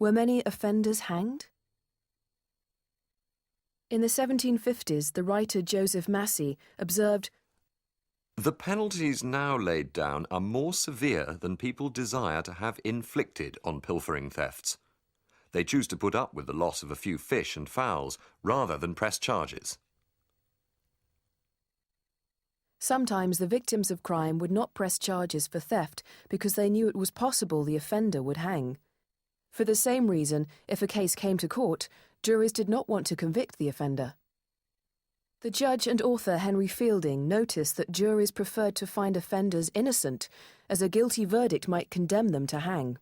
Were many offenders hanged? In the 1750s, the writer Joseph Massey observed, "The penalties now laid down are more severe than people desire to have inflicted on pilfering thefts. They choose to put up with the loss of a few fish and fowls rather than press charges." Sometimes the victims of crime would not press charges for theft because they knew it was possible the offender would hang. For the same reason, if a case came to court, juries did not want to convict the offender. The judge and author Henry Fielding noticed that juries preferred to find offenders innocent, as a guilty verdict might condemn them to hang.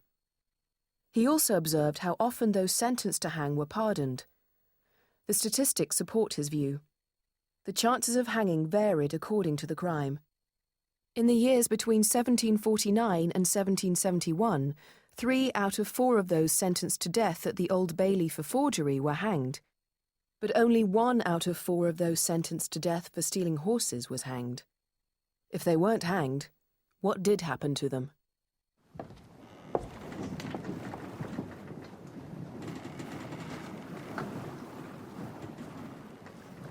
He also observed how often those sentenced to hang were pardoned. The statistics support his view. The chances of hanging varied according to the crime. In the years between 1749 and 1771, 3 out of 4 of those sentenced to death at the Old Bailey for forgery were hanged. But only 1 out of 4 of those sentenced to death for stealing horses was hanged. If they weren't hanged, what did happen to them?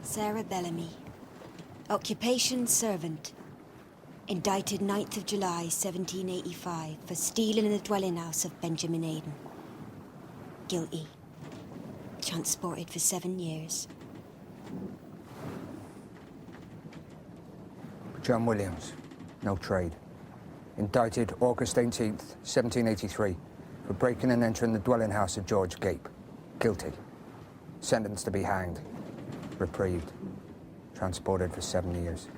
Sarah Bellamy. Occupation servant. Indicted 9th of July 1785 for stealing in the dwelling house of Benjamin Aiden. Guilty. Transported for 7 years. John Williams, no trade. Indicted August 18th, 1783 for breaking and entering the dwelling house of George Gape. Guilty. Sentenced to be hanged. Reprieved. Transported for 7 years.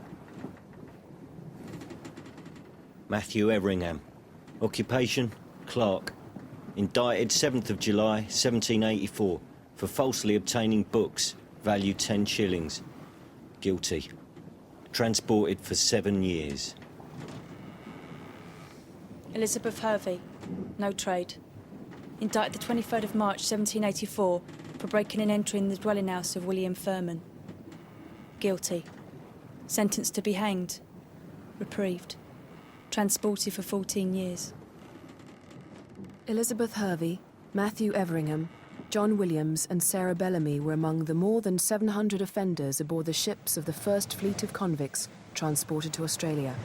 Matthew Everingham. Occupation, clerk. Indicted 7th of July, 1784 for falsely obtaining books, value 10 shillings. Guilty. Transported for 7 years. Elizabeth Hervey, no trade. Indicted the 23rd of March 1784 for breaking and entering the dwelling house of William Furman. Guilty. Sentenced to be hanged. Reprieved. Transported for 14 years. Elizabeth Hervey, Matthew Everingham, John Williams and Sarah Bellamy were among the more than 700 offenders aboard the ships of the first fleet of convicts transported to Australia.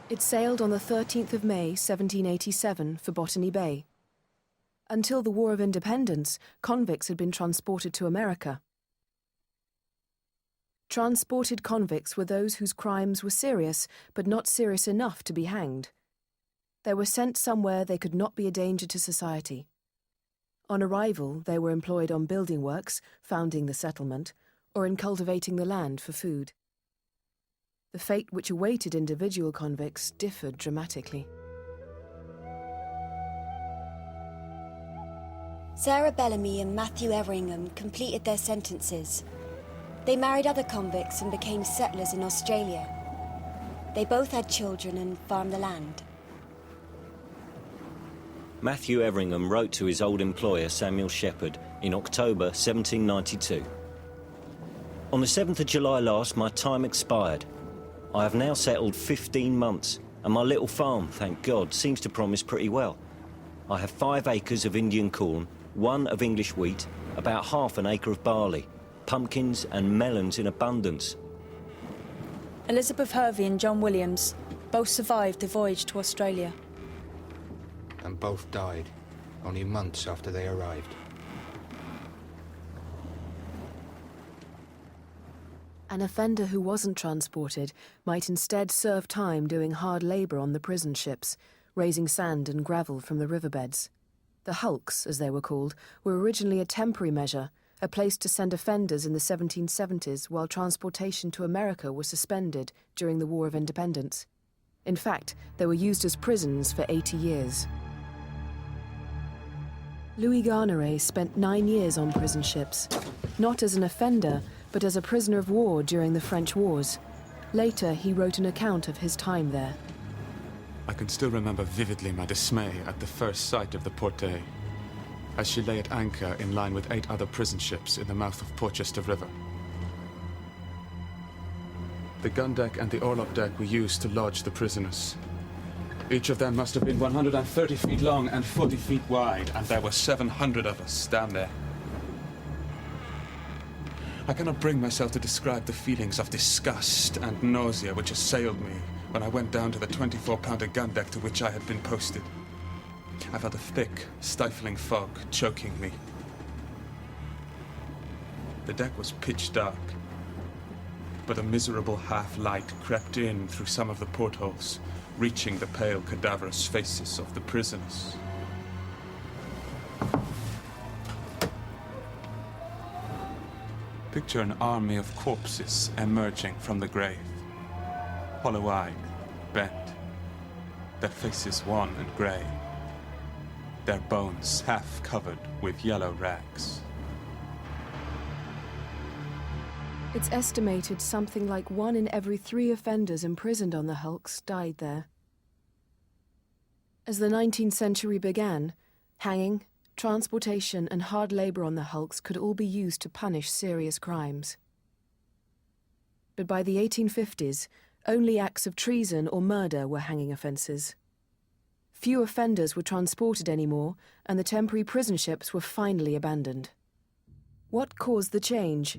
It sailed on the 13th of May 1787 for Botany Bay. Until the War of Independence, convicts had been transported to America. Transported convicts were those whose crimes were serious, but not serious enough to be hanged. They were sent somewhere they could not be a danger to society. On arrival, they were employed on building works, founding the settlement, or in cultivating the land for food. The fate which awaited individual convicts differed dramatically. Sarah Bellamy and Matthew Everingham completed their sentences. They married other convicts and became settlers in Australia. They both had children and farmed the land. Matthew Everingham wrote to his old employer Samuel Shepherd in October 1792. On the 7th of July last, my time expired. I have now settled 15 months, and my little farm, thank God, seems to promise pretty well. I have 5 acres of Indian corn, 1 of English wheat, about half an acre of barley, pumpkins and melons in abundance. Elizabeth Hervey and John Williams both survived the voyage to Australia. And both died, only months after they arrived. An offender who wasn't transported might instead serve time doing hard labour on the prison ships, raising sand and gravel from the riverbeds. The hulks, as they were called, were originally a temporary measure, a place to send offenders in the 1770s while transportation to America was suspended during the War of Independence. In fact, they were used as prisons for 80 years. Louis Garneray spent 9 years on prison ships, not as an offender, but as a prisoner of war during the French Wars. Later, he wrote an account of his time there. I can still remember vividly my dismay at the first sight of the Portée, as she lay at anchor in line with 8 other prison ships in the mouth of Portchester River. The gun deck and the orlop deck were used to lodge the prisoners. Each of them must have been 130 feet long and 40 feet wide, and there were 700 of us down there. I cannot bring myself to describe the feelings of disgust and nausea which assailed me when I went down to the 24-pounder gun deck to which I had been posted. I felt a thick, stifling fog choking me. The deck was pitch dark, but a miserable half-light crept in through some of the portholes, reaching the pale, cadaverous faces of the prisoners. Picture an army of corpses emerging from the grave, hollow-eyed, bent, their faces wan and grey, their bones half covered with yellow rags. It's estimated something like 1 in every 3 offenders imprisoned on the hulks died there. As the 19th century began, hanging, transportation and hard labour on the hulks could all be used to punish serious crimes. But by the 1850s, only acts of treason or murder were hanging offences. Few offenders were transported anymore, and the temporary prison ships were finally abandoned. What caused the change?